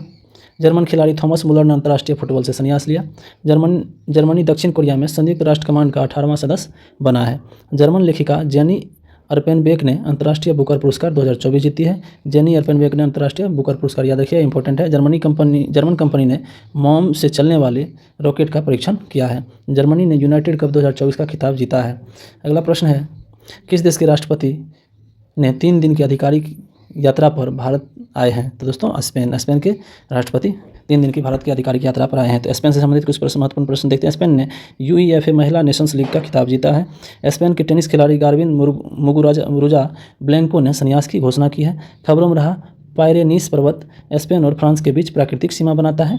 जर्मन खिलाड़ी थॉमस मुलर ने अंतर्राष्ट्रीय फुटबॉल से संन्यास लिया। जर्मनी दक्षिण कोरिया में संयुक्त राष्ट्र कमांड का 18वां सदस्य बना है। जर्मन लेखिका जेनी अर्पेनबेक ने अंतर्राष्ट्रीय बुकर पुरस्कार 2024 जीती है। जेनी अर्पेनबेक ने अंतर्राष्ट्रीय बुकर पुरस्कार, याद रखिए इंपॉर्टेंट है। जर्मन कंपनी ने मॉम से चलने वाले रॉकेट का परीक्षण किया है। जर्मनी ने यूनाइटेड कप 2024 का खिताब जीता है। अगला प्रश्न है, किस देश के राष्ट्रपति ने 3 दिन की आधिकारिक यात्रा पर भारत आए हैं? तो दोस्तों स्पेन के राष्ट्रपति 3 दिन की भारत की आधिकारिक यात्रा पर आए हैं। तो स्पेन से संबंधित कुछ प्रश्न, महत्वपूर्ण प्रश्न देखते हैं। स्पेन ने यूईएफए महिला नेशंस लीग का खिताब जीता है। स्पेन के टेनिस खिलाड़ी गार्बिन मुगुरुजा ब्लैंको ने संन्यास की घोषणा की है। खबरों में रहा पायरेनीस पर्वत स्पेन और फ्रांस के बीच प्राकृतिक सीमा बनाता है।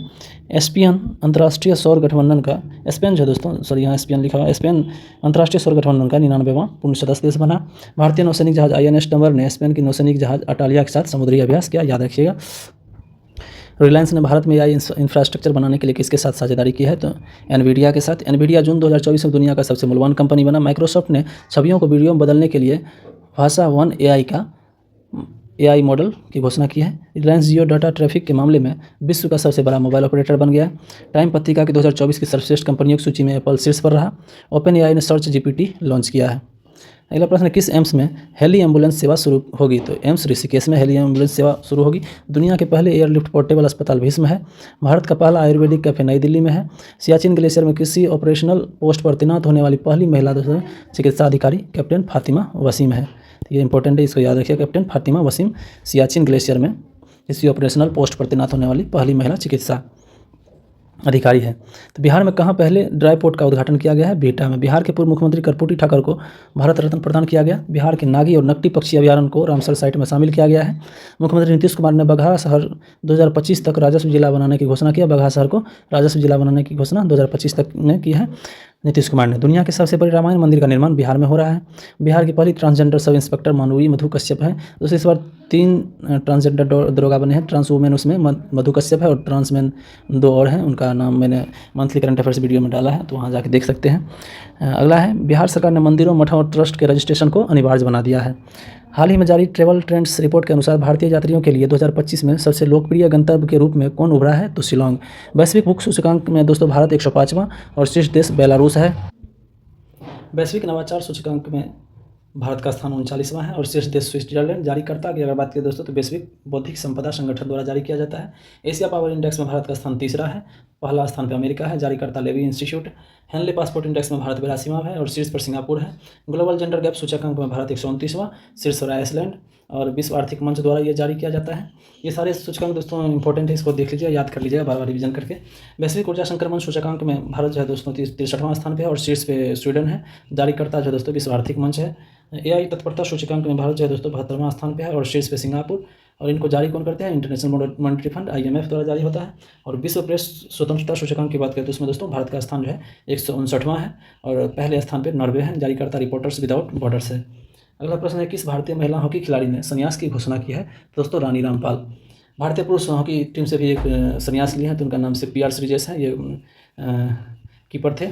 एस्पियन अंतर्राष्ट्रीय सौर गठबंधन का स्पेन जो दोस्तों सॉरी यहाँ एस्पियन लिखा हुआ है, स्पेन अंतर्राष्ट्रीय सौर गठबंधन का 99वां पूर्ण सदस्य देश बना। भारतीय नौसैनिक जहाज INS टंबर ने स्पेन की नौसैनिक जहाज अटालिया के साथ समुद्री अभ्यास किया, याद रखिएगा। रिलायंस ने भारत में AI इंफ्रास्ट्रक्चर बनाने के लिए किसके साथ साझेदारी की है? तो एनवीडिया के साथ। एनवीडिया जून 2024 में दुनिया का सबसे मूल्यवान कंपनी बना। माइक्रोसॉफ्ट ने छवियों को वीडियो में बदलने के लिए भाषा वन AI मॉडल की घोषणा की है। रिलायंस जियो डाटा ट्रैफिक के मामले में विश्व का सबसे बड़ा मोबाइल ऑपरेटर बन गया। टाइम पत्रिका की 2024 की सर्वश्रेष्ठ कंपनियों की सूची में एप्पल शीर्ष पर रहा। OpenAI ने सर्च GPT लॉन्च किया है। अगला प्रश्न है, किस एम्स में हेली एम्बुलेंस सेवा शुरू होगी? तो एम्स ऋषिकेश में हेली एम्बुलेंस सेवा शुरू होगी। दुनिया के पहले एयरलिफ्ट पोर्टेबल अस्पताल भीष्म में है। भारत का पहला आयुर्वेदिक कैफे नई दिल्ली में है। सियाचिन ग्लेशियर में किसी ऑपरेशनल पोस्ट पर तैनात होने वाली पहली महिला चिकित्सा अधिकारी कैप्टन फातिमा वसीम है। ये इंपॉर्टेंट है, इसको याद रखिए। कैप्टन फातिमा वसीम सियाचिन ग्लेशियर में किसी ऑपरेशनल पोस्ट पर तैनात होने वाली पहली महिला चिकित्सा अधिकारी है। तो बिहार में कहाँ पहले ड्राई पोर्ट का उद्घाटन किया गया है? बिहटा में। बिहार के पूर्व मुख्यमंत्री कर्पूरी ठाकर को भारत रत्न प्रदान किया गया। बिहार के नागी और नकटी पक्षी अभयारण्य को रामसर साइट में शामिल किया गया है। मुख्यमंत्री नीतीश कुमार ने बगहा शहर 2025 तक राजस्व जिला बनाने की घोषणा किया। बगहा शहर को राजस्व जिला बनाने की घोषणा 2025 तक में की है नीतीश कुमार ने। दुनिया के सबसे बड़े रामायण मंदिर का निर्माण बिहार में हो रहा है। बिहार की पहली ट्रांसजेंडर सब इंस्पेक्टर मानवी मधु कश्यप है। दोस्तों इस बार 3 ट्रांसजेंडर दरोगा बने हैं। ट्रांस वुमेन उसमें मधु कश्यप है और ट्रांस मैन 2 और हैं, उनका नाम मैंने मंथली करंट अफेयर्स वीडियो में डाला है, तो वहाँ जाके देख सकते हैं। अगला है, बिहार सरकार ने मंदिरों, मठों और ट्रस्ट के रजिस्ट्रेशन को अनिवार्य बना दिया है। हाल ही में जारी ट्रैवल ट्रेंड्स रिपोर्ट के अनुसार भारतीय यात्रियों के लिए 2025 में सबसे लोकप्रिय गंतव्य के रूप में कौन उभरा है? तो शिलांग। वैश्विक भूख सूचकांक में दोस्तों भारत 105वां और शीर्ष देश बेलारूस है। वैश्विक नवाचार सूचकांक में भारत का स्थान 39वां है और शीर्ष देश स्विट्जरलैंड। जारीकर्ता की अगर बात करें दोस्तों तो वैश्विक बौद्धिक संपदा संगठन द्वारा जारी किया जाता है। एशिया पावर इंडेक्स में भारत का स्थान 3रा है, पहला स्थान पर अमेरिका है। जारीकर्ता Levy institute. Henley passport index में भारत 82वां है और शीर्ष पर सिंगापुर है। ग्लोबल जेंडर गैप सूचकांक में भारत 129वां, शीर्ष पर आइसलैंड और विश्व आर्थिक मंच द्वारा ये जारी किया जाता है। ये सारे सूचकांक दोस्तों इंपॉर्टेंट है, इसको देख लीजिए, याद कर लीजिएगा बार बार रिवीजन करके। वैश्विक ऊर्जा संक्रमण सूचकांक में भारत जो है दोस्तों 63वां स्थान पे है और शीर्ष पे स्वीडन है। जारीकर्ता जो है दोस्तों विश्व आर्थिक मंच है। AI तत्परता सूचकांक में भारत जो है दोस्तों 72वां स्थान पे है और शीर्ष पे सिंगापुर। और इनको जारी कौन करते हैं? इंटरनेशनल मॉनेटरी फंड IMF द्वारा जारी होता है। और विश्व प्रेस स्वतंत्रता सूचकांक की बात करें तो उसमें दोस्तों भारत का स्थान जो है 159वां है और पहले स्थान पर नॉर्वे है। जारीकर्ता रिपोर्टर्स विदाउट बॉर्डर्स है। अगला प्रश्न है, किस भारतीय महिला हॉकी खिलाड़ी ने संन्यास की घोषणा की है? दोस्तों रानी रामपाल। भारतीय पुरुष हॉकी टीम से भी एक संन्यास लिए हैं, तो उनका नाम से PR श्रीजेश है, ये कीपर थे।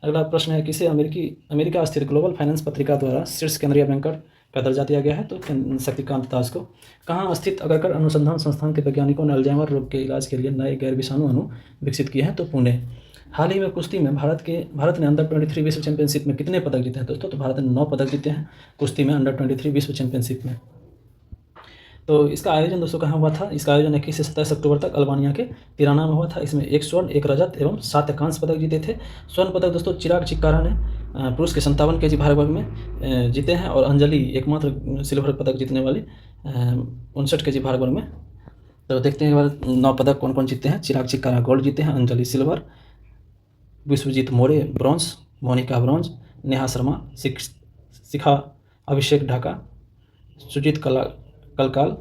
अगला प्रश्न है, किसे अमेरिका स्थित ग्लोबल फाइनेंस पत्रिका द्वारा शीर्ष केंद्रीय बैंकर का दर्जा दिया गया है? तो शक्तिकांत दास को। कहाँ स्थित अग्रकर अनुसंधान संस्थान के वैज्ञानिकों ने अल्जाइमर रोग के इलाज के लिए नए गैर विषाणु अणु विकसित किए हैं? तो पुणे। हाल ही में कुश्ती में भारत ने अंडर 23 विश्व चैंपियनशिप में कितने पदक जीते हैं दोस्तों? तो भारत ने 9 पदक जीते हैं कुश्ती में अंडर 23 विश्व चैंपियनशिप में। तो इसका आयोजन दोस्तों कहाँ हुआ था? इसका आयोजन 21 से 27 अक्टूबर तक अल्बानिया के तिराना में हुआ था। इसमें 1 स्वर्ण, 1 रजत एवं 7 कांस्य पदक जीते थे। स्वर्ण पदक दोस्तों चिराग चिक्कारा ने पुरुष के 57 kg भार वर्ग में जीते हैं और अंजलि एकमात्र सिल्वर पदक जीतने वाली 59 kg भार वर्ग में। तो देखते हैं एक बार 9 पदक कौन कौन जीते हैं। चिराग चिक्कारा गोल्ड जीते हैं, अंजलि सिल्वर, विश्वजीत मोरे ब्रॉन्ज, मोनिका ब्रॉन्ज, नेहा शर्मा शिखा, अभिषेक ढाका, सुजीत कलकाल,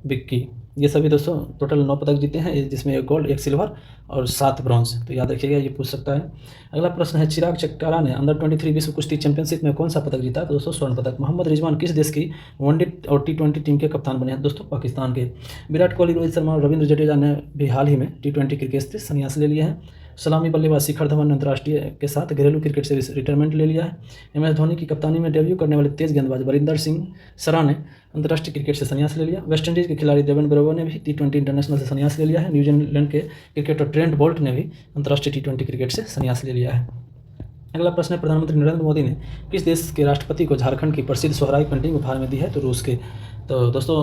विक्की, ये सभी दोस्तों टोटल 9 पदक जीते हैं, जिसमें 1 गोल्ड, 1 सिल्वर और 7 ब्रॉन्ज। तो याद रखिएगा, ये पूछ सकता है। अगला प्रश्न है, चिराग चिक्कारा ने अंडर 23 विश्व कुश्ती चैंपियनशिप में कौन सा पदक जीता? तो दोस्तों स्वर्ण पदक। मोहम्मद रिजवान किस देश की वनडे और T20 टीम के कप्तान बने हैं? दोस्तों पाकिस्तान के। विराट कोहली, रोहित शर्मा और रविंद्र जडेजा ने भी हाल ही में T20 क्रिकेट से संन्यास ले लिया है। सलामी बल्लेबाज शिखर धवन ने अंतर्राष्ट्रीय के साथ घरेलू क्रिकेट से रिटायरमेंट ले लिया है। MS धोनी की कप्तानी में डेब्यू करने वाले तेज गेंदबाज वरिंदर सिंह सरा ने अंतर्राष्ट्रीय क्रिकेट से संन्यास ले लिया। वेस्टइंडीज़ के खिलाड़ी देवेंद्र ब्रेवो ने भी T20 इंटरनेशनल से संन्यास ले लिया है। न्यूजीलैंड के क्रिकेटर ट्रेंट बोल्ट ने भी अंतर्राष्ट्रीय T20 क्रिकेट से संन्यास ले लिया है। अगला प्रश्न है, प्रधानमंत्री नरेंद्र मोदी ने किस देश के राष्ट्रपति को झारखंड की प्रसिद्ध सोहराई पेंटिंग उपहार में दी है? तो रूस के। तो दोस्तों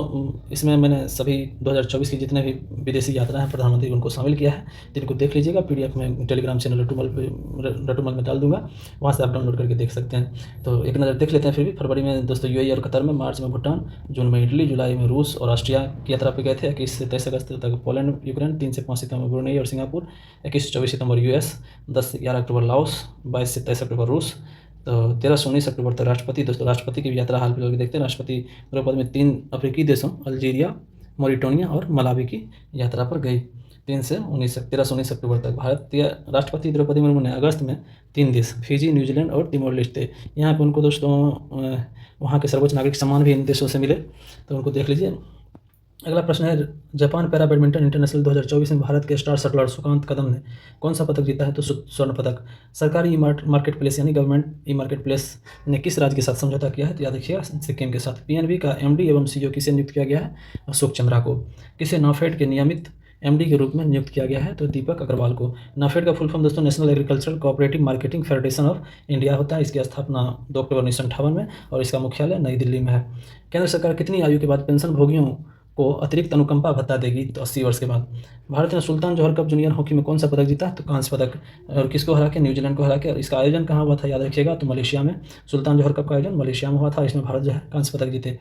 इसमें मैंने सभी 2024 की जितने भी विदेशी यात्रा हैं प्रधानमंत्री उनको शामिल किया है, तो इनको देख लीजिएगा। पीडीएफ में टेलीग्राम चैनल रटूमल में डाल दूंगा, वहाँ से आप डाउनलोड करके देख सकते हैं। तो एक नज़र देख लेते हैं। फिर भी फरवरी में दोस्तों यूएई और कतर में, मार्च में भूटान, जून में इटली, जुलाई में रूस और ऑस्ट्रिया की यात्रा पर गए थे। 21 से 23 अगस्त तक पोलैंड यूक्रेन, 3 से 5 सितंबर ब्रुनेई और सिंगापुर, 21 से 24 सितंबर यूएस, 10 से 11 अक्टूबर लाओस, 22 से 23 अक्टूबर रूस, तो 13 से 19 अक्टूबर तक राष्ट्रपति। दोस्तों राष्ट्रपति की भी यात्रा हाल फिलहाल की देखते हैं। राष्ट्रपति द्रौपदी में 3 अफ्रीकी देशों अल्जीरिया, मोरिटानिया और मलावी की यात्रा पर गई। 13 से 19 अक्टूबर तक। भारतीय राष्ट्रपति द्रौपदी मुर्मू ने अगस्त में 3 देश फिजी, न्यूजीलैंड और तिमोर लेस्टे, यहाँ पर उनको दोस्तों वहाँ के सर्वोच्च नागरिक सम्मान भी इन देशों से मिले, तो उनको देख लीजिए। अगला प्रश्न है, जापान पैरा बैडमिंटन इंटरनेशनल 2024 में भारत के स्टार शटलर सुकांत कदम ने कौन सा पदक जीता है? तो स्वर्ण पदक। सरकारी ई मार्केट प्लेस यानी गवर्नमेंट ई मार्केट प्लेस ने किस राज्य के साथ समझौता किया है? तो याद रखिएगा, सिक्किम के साथ। पीएनबी का एमडी एवं सीईओ किसे नियुक्त किया गया है? अशोक चंद्रा को। किसे नाफेड के नियमित एमडी के रूप में नियुक्त किया गया है? तो दीपक अग्रवाल को। नाफेड का फुल फॉर्म दोस्तों national agricultural cooperative marketing federation of India होता है। इसकी स्थापना 2 अक्टूबर 1958 में और इसका मुख्यालय नई दिल्ली में है। केंद्र सरकार कितनी आयु के बाद पेंशन भोगियों को अतिरिक्त अनुकंपा भत्ता देगी? तो 80 वर्ष के बाद। भारत ने सुल्तान जोहर कप जूनियर हॉकी में कौन सा पदक जीता? तो कांस्य पदक। और किसको हरा के? न्यूजीलैंड को हरा के। और इसका आयोजन कहाँ हुआ था? याद रखिएगा, तो मलेशिया में। सुल्तान जोहर कप का आयोजन मलेशिया में हुआ था। इसमें भारत जो है कांस्य पदक जीते।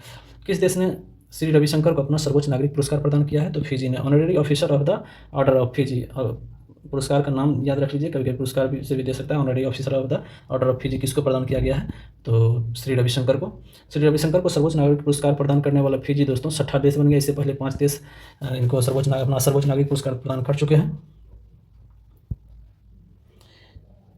किस देश ने श्री रविशंकर को अपना सर्वोच्च नागरिक पुरस्कार प्रदान किया है? तो फिजी ने। Honorary officer of the order of Fiji, पुरस्कार का नाम याद रख लीजिए, कभी कभी पुरस्कार भी से भी दे सकता है। Honorary officer of the order of Fiji किसको प्रदान किया गया है? तो श्री रविशंकर को। श्री रविशंकर को सर्वोच्च नागरिक पुरस्कार प्रदान करने वाला फिजी दोस्तों 6ठा देश बन गया। इससे पहले 5 देश इनको अपना सर्वोच्च नागरिक पुरस्कार प्रदान कर चुके हैं।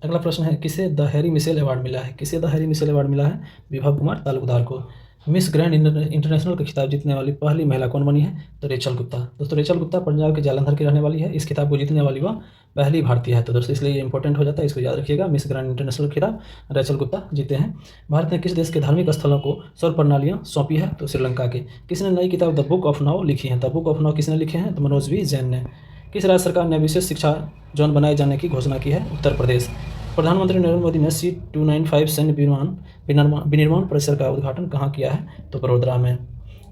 अगला प्रश्न है, किसे द हैरी मिशेल अवार्ड मिला है? किसे द हैरी मिशेल अवार्ड मिला है? विभव कुमार तालुकदार को। मिस ग्रैंड इंटरनेशनल का खिताब जीतने वाली पहली महिला कौन बनी है? तो रेचल गुप्ता। दोस्तों रेचल गुप्ता पंजाब के जालंधर की रहने वाली है। इस खिताब को जीतने वाली वह पहली भारतीय है, तो दोस्तों इसलिए ये इंपॉर्टेंट हो जाता है, इसको याद रखिएगा। मिस ग्रैंड इंटरनेशनल खिताब रेचल गुप्ता जीते हैं। भारत ने किस देश के धार्मिक स्थलों को सौर प्रणालियाँ सौंपी है? तो श्रीलंका के। किसने नई किताब द बुक ऑफ नाउ लिखी है? द बुक ऑफ नाउ किसने लिखे हैं? तो मनोज वी जैन ने। किस राज्य सरकार ने विशेष शिक्षा जोन बनाए जाने की घोषणा की है? उत्तर प्रदेश। प्रधानमंत्री नरेंद्र मोदी ने C-295 सैन्य विनिर्माण परिसर का उद्घाटन कहाँ किया है? तो वडोदरा में।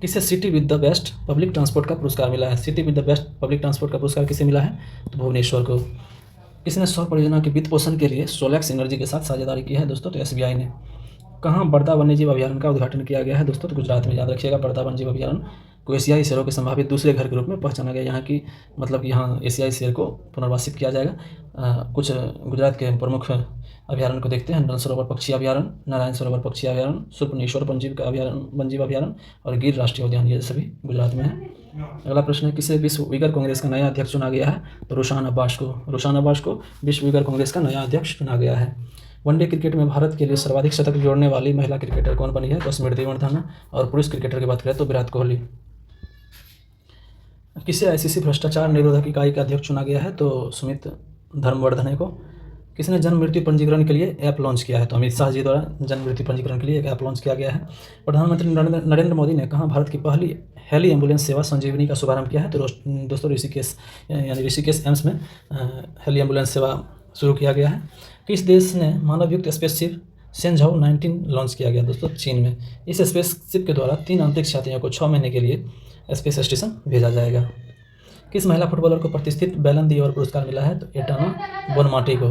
किसे city with the best public transport का पुरस्कार मिला है? City with the best public transport का पुरस्कार किसे मिला है? तो भुवनेश्वर को। किसने सौर परियोजना के वित्त पोषण के लिए सोलैक्स एनर्जी के साथ साझेदारी की है? दोस्तों तो SBI ने। कहाँ बर्दा वन्यजीव अभयारण्य का उद्घाटन किया गया है? दोस्तों तो गुजरात में। याद रखिएगा, बर्दा वन्यजीव अभयारण्य को एशियाई शेरों के संभावित दूसरे घर के रूप में पहचाना गया। यहाँ की मतलब यहाँ एशियाई शेर को पुनर्वासित किया जाएगा। कुछ गुजरात के प्रमुख अभयारण्य को देखते हैं। नल सरोवर पक्षी अभयारण्य, नारायण सरोवर पक्षी अभयारण्य, सुर्पनेश्वर वन्यजीव अभयारण्य और गिर राष्ट्रीय उद्यान, ये सभी गुजरात में है। अगला प्रश्न है, किसे विश्व उइगर कांग्रेस का नया अध्यक्ष चुना गया है? तो रोशान अब्बास को। रोशान अब्बास को विश्व उइगर कांग्रेस का नया अध्यक्ष चुना गया है। वनडे क्रिकेट में भारत के लिए सर्वाधिक शतक जोड़ने वाली महिला क्रिकेटर कौन बनी है? तो स्मृति मंधाना। और पुरुष क्रिकेटर की बात करें तो विराट कोहली। किसे ICC भ्रष्टाचार निरोधक इकाई का अध्यक्ष चुना गया है? तो सुमित धर्मवर्धने को। किसने जन्म मृत्यु पंजीकरण के लिए ऐप लॉन्च किया है? तो अमित शाह जी द्वारा जन्म मृत्यु पंजीकरण के लिए एक ऐप लॉन्च किया गया है। प्रधानमंत्री नरेंद्र मोदी ने कहाँ भारत की पहली हेली एम्बुलेंस सेवा संजीवनी का शुभारंभ किया है? तो दोस्तों ऋषिकेश एम्स में हेली एम्बुलेंस सेवा शुरू किया गया है। किस देश ने मानवयुक्त स्पेसशिप सेंझाओ 19 लॉन्च किया गया? दोस्तों चीन में। इस स्पेसशिप के द्वारा 3 अंतरिक्ष यात्रियों को 6 महीने के लिए स्पेस स्टेशन भेजा जाएगा। किस महिला फुटबॉलर को प्रतिष्ठित बैलन डी और पुरस्कार मिला है? तो एटाना बोनमाटी को।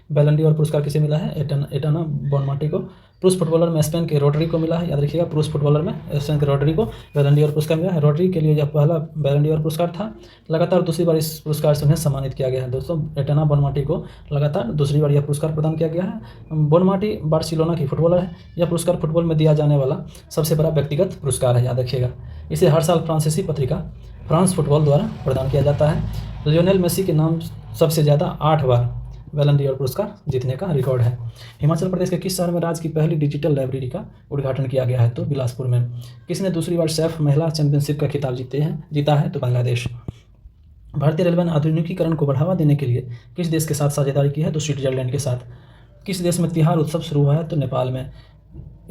बैलन डी और पुरस्कार किसे मिला है? एटाना बोनमाटी को। पुरुष फुटबॉलर में स्पेन के रोड्री को मिला है। याद रखिएगा, पुरुष फुटबॉलर में स्पेन के रोड्री को बैलन डी और पुरस्कार मिला है। रोड्री के लिए यह पहला बैलन डी और पुरस्कार था। लगातार दूसरी बार इस पुरस्कार से उन्हें सम्मानित किया गया है। दोस्तों एटाना बोनमाटी को लगातार दूसरी बार यह पुरस्कार प्रदान किया गया है। बोनमाटी बार्सिलोना की फुटबॉलर है। यह पुरस्कार फुटबॉल में दिया जाने वाला सबसे बड़ा व्यक्तिगत पुरस्कार है, याद रखिएगा। इसे हर साल फ्रांसीसी पत्रिका फ्रांस फुटबॉल द्वारा प्रदान किया जाता है। लियोनेल मेसी के नाम सबसे ज़्यादा 8 बार बैलन डी और पुरस्कार जीतने का रिकॉर्ड है। हिमाचल प्रदेश के किस शहर में राज्य की पहली डिजिटल लाइब्रेरी का उद्घाटन किया गया है? तो बिलासपुर में। किसने दूसरी बार सैफ महिला चैंपियनशिप का खिताब जीता है? तो बांग्लादेश। भारतीय रेलवे ने आधुनिकीकरण को बढ़ावा देने के लिए किस देश के साथ साझेदारी की है? तो स्विट्जरलैंड के साथ। किस देश में तिहार उत्सव शुरू हुआ है? तो नेपाल में।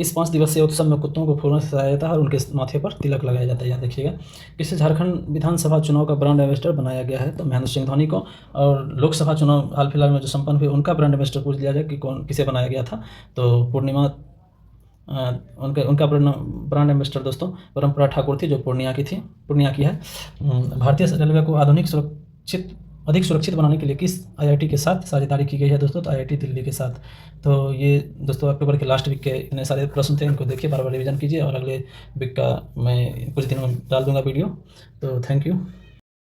इस 5 दिवसीय उत्सव में कुत्तों को फूलों से सजाया जाता है और उनके माथे पर तिलक लगाया जाता है, याद रखिएगा। किसे झारखंड विधानसभा चुनाव का ब्रांड एम्बेसडर बनाया गया है? तो महेंद्र सिंह धोनी को। और लोकसभा चुनाव हाल फिलहाल में जो संपन्न हुए उनका ब्रांड एम्बेसडर पूछ लिया जाए कि किसे बनाया गया था? तो पूर्णिमा उनका ब्रांड एम्बेसडर दोस्तों परम्परा ठाकुर थी, जो पूर्णिया की है। भारतीय रेलवे को अधिक सुरक्षित बनाने के लिए किस आईआईटी के साथ साझेदारी की गई है दोस्तों? तो आईआईटी दिल्ली के साथ। तो ये दोस्तों अक्टूबर के लास्ट वीक के इतने सारे प्रश्न थे, इनको देखिए, बार-बार रिवीजन कीजिए और अगले वीक का मैं कुछ दिनों में डाल दूँगा वीडियो। तो थैंक यू।